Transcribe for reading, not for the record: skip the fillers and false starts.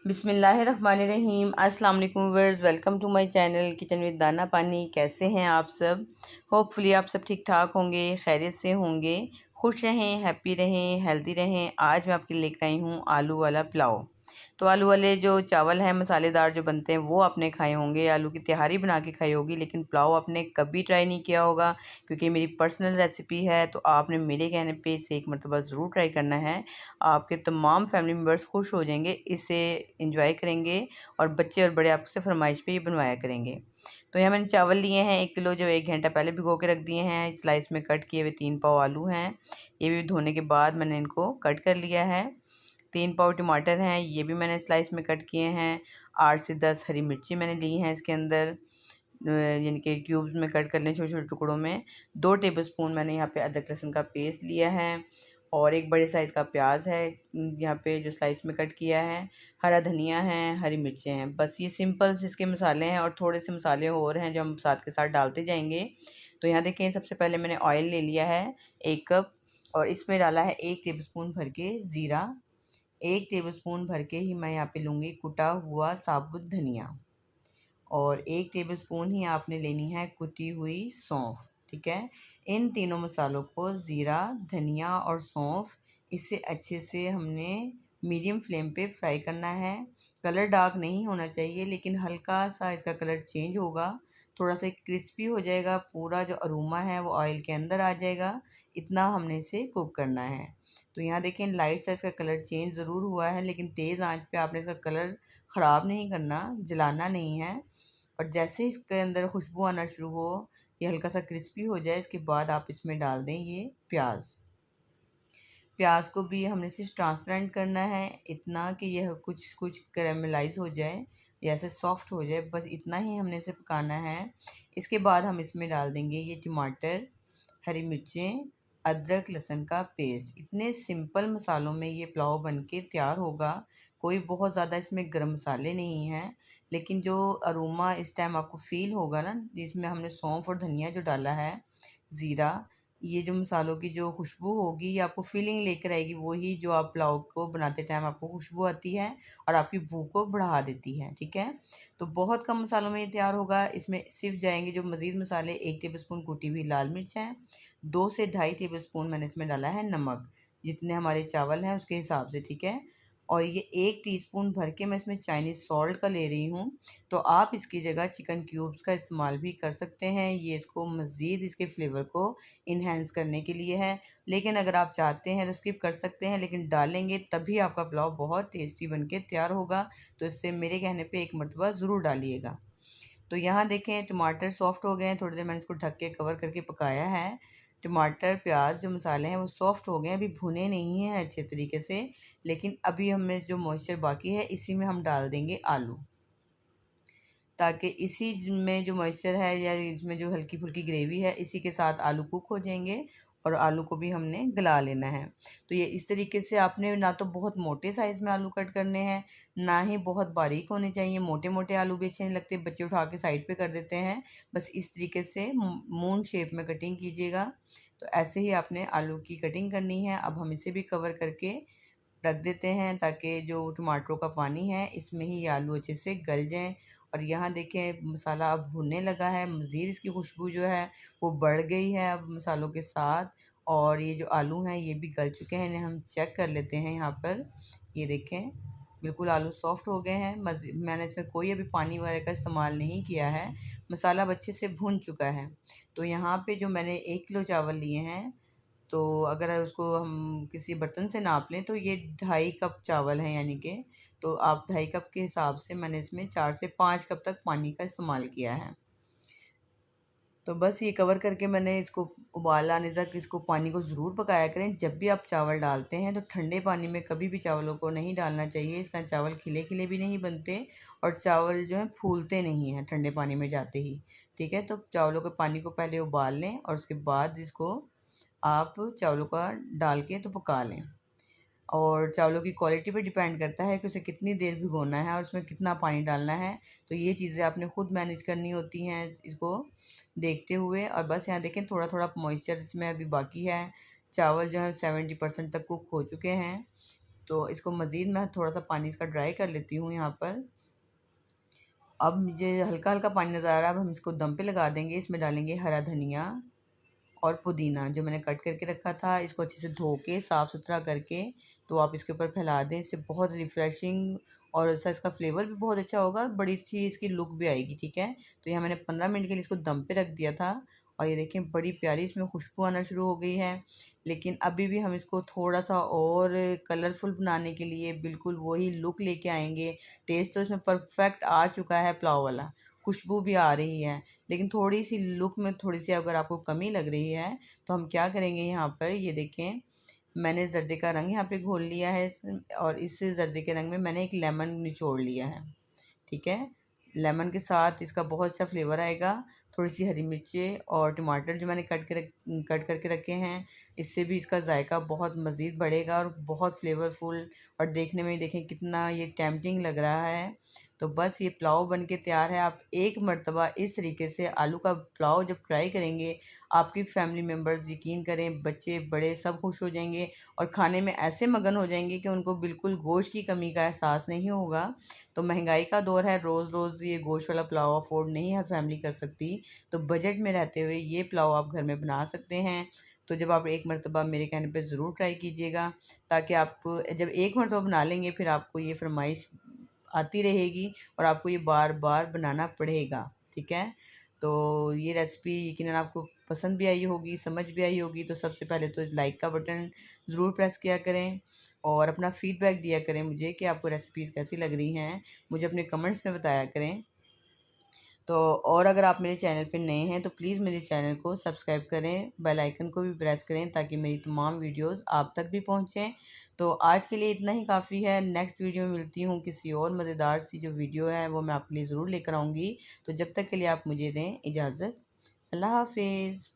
बिस्मिल्लाहिर्रहमानिर्रहीम। अस्सलाम वालेकुम viewers, welcome to my channel kitchen with Dana Pani. कैसे हैं आप सब? होपफुली आप सब ठीक ठाक होंगे, खैरियत से होंगे, खुश रहें, हैप्पी रहें, हेल्दी रहें। आज मैं आपके लिए लेकर आई हूँ आलू वाला पुलाव। तो आलू वाले जो चावल हैं मसालेदार जो बनते हैं वो आपने खाए होंगे, आलू की तिहारी बना के खाई होगी, लेकिन पुलाव आपने कभी ट्राई नहीं किया होगा क्योंकि मेरी पर्सनल रेसिपी है। तो आपने मेरे कहने पे इसे एक मरतबा ज़रूर ट्राई करना है। आपके तमाम फैमिली मेम्बर्स खुश हो जाएंगे, इसे इंजॉय करेंगे और बच्चे और बड़े आपसे फरमाइश पे ये बनवाया करेंगे। तो यहाँ मैंने चावल लिए हैं 1 किलो, जो 1 घंटा पहले भिगो के रख दिए हैं। स्लाइस में कट किए हुए 3 पाव आलू हैं, ये भी धोने के बाद मैंने इनको कट कर लिया है। 3 पाव टमाटर हैं, ये भी मैंने स्लाइस में कट किए हैं। 8 से 10 हरी मिर्ची मैंने ली हैं इसके अंदर, यानी कि क्यूब्स में कट कर लें छोटे छोटे टुकड़ों में। 2 टेबलस्पून मैंने यहाँ पे अदरक लहसुन का पेस्ट लिया है और एक बड़े साइज़ का प्याज है यहाँ पे जो स्लाइस में कट किया है। हरा धनिया है, हरी मिर्चें हैं। बस ये सिंपल से इसके मसाले हैं और थोड़े से मसाले और हैं जो हम साथ के साथ डालते जाएंगे। तो यहाँ देखें, सबसे पहले मैंने ऑयल ले लिया है 1 कप और इसमें डाला है 1 टेबलस्पून भर के ज़ीरा। 1 टेबलस्पून भर के ही मैं यहाँ पे लूँगी कुटा हुआ साबुत धनिया और 1 टेबलस्पून ही आपने लेनी है कुटी हुई सौंफ। ठीक है, इन तीनों मसालों को ज़ीरा, धनिया और सौंफ, इसे अच्छे से हमने मीडियम फ्लेम पे फ्राई करना है। कलर डार्क नहीं होना चाहिए, लेकिन हल्का सा इसका कलर चेंज होगा, थोड़ा सा क्रिस्पी हो जाएगा, पूरा जो अरोमा है वो ऑयल के अंदर आ जाएगा। इतना हमने इसे कुक करना है। तो यहाँ देखें, लाइट सा इसका कलर चेंज ज़रूर हुआ है, लेकिन तेज़ आंच पे आपने इसका कलर ख़राब नहीं करना, जलाना नहीं है। और जैसे इसके अंदर खुशबू आना शुरू हो, ये हल्का सा क्रिस्पी हो जाए, इसके बाद आप इसमें डाल दें ये प्याज। प्याज को भी हमने सिर्फ ट्रांसपेरेंट करना है, इतना कि यह कुछ कुछ कैरामलाइज हो जाए, जैसे सॉफ्ट हो जाए, बस इतना ही हमने इसे पकाना है। इसके बाद हम इसमें डाल देंगे ये टमाटर, हरी मिर्चें, अदरक लहसुन का पेस्ट। इतने सिंपल मसालों में ये पुलाव बन के तैयार होगा। कोई बहुत ज़्यादा इसमें गरम मसाले नहीं हैं, लेकिन जो अरोमा इस टाइम आपको फ़ील होगा ना, जिसमें हमने सौंफ और धनिया जो डाला है, ज़ीरा, ये जो मसालों की जो खुशबू होगी ये आपको फीलिंग लेकर आएगी, वही जो आप पुलाव को बनाते टाइम आपको खुशबू आती है और आपकी भूख को बढ़ा देती है। ठीक है, तो बहुत कम मसालों में ये तैयार होगा। इसमें सिर्फ जाएंगे जो मज़ीद मसाले, 1 टेबलस्पून कुटी हुई लाल मिर्च है, 2 से ढाई टेबलस्पून मैंने इसमें डाला है नमक, जितने हमारे चावल हैं उसके हिसाब से। ठीक है, और ये 1 टीस्पून भर के मैं इसमें चाइनीज़ सॉल्ट का ले रही हूँ। तो आप इसकी जगह चिकन क्यूब्स का इस्तेमाल भी कर सकते हैं, ये इसको मज़ीद इसके फ्लेवर को इन्हेंस करने के लिए है। लेकिन अगर आप चाहते हैं तो स्किप कर सकते हैं, लेकिन डालेंगे तभी आपका पुलाव बहुत टेस्टी बन के तैयार होगा। तो इससे मेरे कहने पे एक मरतबा ज़रूर डालिएगा। तो यहाँ देखें, टमाटर सॉफ्ट हो गए हैं, थोड़ी देर मैंने इसको ढक के कवर करके पकाया है। टमाटर, प्याज जो मसाले हैं वो सॉफ्ट हो गए हैं, अभी भुने नहीं हैं अच्छे तरीके से, लेकिन अभी हमें जो मॉइस्चर बाकी है इसी में हम डाल देंगे आलू, ताकि इसी में जो मॉइस्चर है या इसमें जो हल्की फुल्की ग्रेवी है, इसी के साथ आलू कुक हो जाएंगे और आलू को भी हमने गला लेना है। तो ये इस तरीके से आपने ना तो बहुत मोटे साइज़ में आलू कट करने हैं, ना ही बहुत बारीक होने चाहिए। मोटे मोटे आलू भी अच्छे नहीं लगते, बच्चे उठा के साइड पे कर देते हैं। बस इस तरीके से मून शेप में कटिंग कीजिएगा। तो ऐसे ही आपने आलू की कटिंग करनी है। अब हम इसे भी कवर करके रख देते हैं, ताकि जो टमाटरों का पानी है इसमें ही ये आलू अच्छे से गल जाएँ। और यहाँ देखें, मसाला अब भुनने लगा है, मज़ीद इसकी खुशबू जो है वो बढ़ गई है अब मसालों के साथ। और ये जो आलू हैं ये भी गल चुके हैं, इन्हें हम चेक कर लेते हैं। यहाँ पर ये देखें, बिल्कुल आलू सॉफ्ट हो गए हैं। मैंने इसमें कोई अभी पानी वगैरह का इस्तेमाल नहीं किया है, मसाला अब अच्छे से भुन चुका है। तो यहाँ पे जो मैंने 1 किलो चावल लिए हैं, तो अगर उसको हम किसी बर्तन से नाप लें तो ये 2.5 कप चावल हैं, यानी कि तो आप 2.5 कप के हिसाब से मैंने इसमें 4 से 5 कप तक पानी का इस्तेमाल किया है। तो बस ये कवर करके मैंने इसको उबाल आने तक इसको पानी को ज़रूर पकाया करें। जब भी आप चावल डालते हैं तो ठंडे पानी में कभी भी चावलों को नहीं डालना चाहिए, इस तरह चावल खिले खिले भी नहीं बनते और चावल जो है फूलते नहीं हैं ठंडे पानी में जाते ही। ठीक है, तो चावलों के पानी को पहले उबाल लें और उसके बाद इसको आप चावलों का डाल के तो पका लें। और चावलों की क्वालिटी पे डिपेंड करता है कि उसे कितनी देर भिगोना है और उसमें कितना पानी डालना है। तो ये चीज़ें आपने खुद मैनेज करनी होती हैं इसको देखते हुए। और बस यहाँ देखें, थोड़ा थोड़ा मॉइस्चर इसमें अभी बाकी है। चावल जो है 70% तक कुक हो चुके हैं। तो इसको मज़ीद मैं थोड़ा सा पानी इसका ड्राई कर लेती हूँ यहाँ पर। अब मुझे हल्का हल्का पानी नज़र आ रहा है। अब हम इसको दम पे लगा देंगे। इसमें डालेंगे हरा धनिया और पुदीना जो मैंने कट करके रखा था। इसको अच्छे से धो के साफ़ सुथरा करके तो आप इसके ऊपर फैला दें। इससे बहुत रिफ़्रेशिंग और ऐसा इसका फ्लेवर भी बहुत अच्छा होगा, बड़ी सी इसकी लुक भी आएगी। ठीक है, तो यहाँ मैंने 15 मिनट के लिए इसको दम पे रख दिया था और ये देखें बड़ी प्यारी इसमें खुशबू आना शुरू हो गई है। लेकिन अभी भी हम इसको थोड़ा सा और कलरफुल बनाने के लिए बिल्कुल वही लुक लेके आएंगे। टेस्ट तो इसमें परफेक्ट आ चुका है पुलाव वाला, खुशबू भी आ रही है, लेकिन थोड़ी सी लुक में थोड़ी सी अगर आपको कमी लग रही है तो हम क्या करेंगे, यहाँ पर ये देखें मैंने जर्दे का रंग यहाँ पे घोल लिया है और इस जर्दे के रंग में मैंने एक लेमन निचोड़ लिया है। ठीक है, लेमन के साथ इसका बहुत अच्छा फ्लेवर आएगा। थोड़ी सी हरी मिर्चें और टमाटर जो मैंने कट करके रखे हैं, इससे भी इसका जायका बहुत मज़ीद बढ़ेगा और बहुत फ्लेवरफुल और देखने में देखें कितना ये टेम्पटिंग लग रहा है। तो बस ये पुलाव बन के तैयार है। आप एक मर्तबा इस तरीके से आलू का पुलाव जब ट्राई करेंगे, आपकी फैमिली मेम्बर्स यकीन करें बच्चे बड़े सब खुश हो जाएंगे और खाने में ऐसे मगन हो जाएंगे कि उनको बिल्कुल गोश्त की कमी का एहसास नहीं होगा। तो महंगाई का दौर है, रोज़ रोज़ ये गोश्त वाला पुलाव अफोर्ड नहीं हर फैमिली कर सकती। तो बजट में रहते हुए ये पुलाव आप घर में बना सकते हैं। तो जब आप एक मरतबा मेरे कहने पे ज़रूर ट्राई कीजिएगा, ताकि आप जब एक मरतबा बना लेंगे फिर आपको ये फरमाइश आती रहेगी और आपको ये बार बार बनाना पड़ेगा। ठीक है, तो ये रेसिपी यकीनन आपको पसंद भी आई होगी, समझ भी आई होगी। तो सबसे पहले तो लाइक का बटन ज़रूर प्रेस किया करें और अपना फ़ीडबैक दिया करें मुझे कि आपको रेसिपीज़ कैसी लग रही हैं, मुझे अपने कमेंट्स में बताया करें। तो और अगर आप मेरे चैनल पे नए हैं तो प्लीज़ मेरे चैनल को सब्सक्राइब करें, बेल आइकन को भी प्रेस करें ताकि मेरी तमाम वीडियोस आप तक भी पहुंचें। तो आज के लिए इतना ही काफ़ी है। नेक्स्ट वीडियो में मिलती हूँ, किसी और मज़ेदार सी जो वीडियो है वो मैं आपके लिए ज़रूर लेकर आऊँगी। तो जब तक के लिए आप मुझे दें इजाज़त। अल्लाह हाफिज़।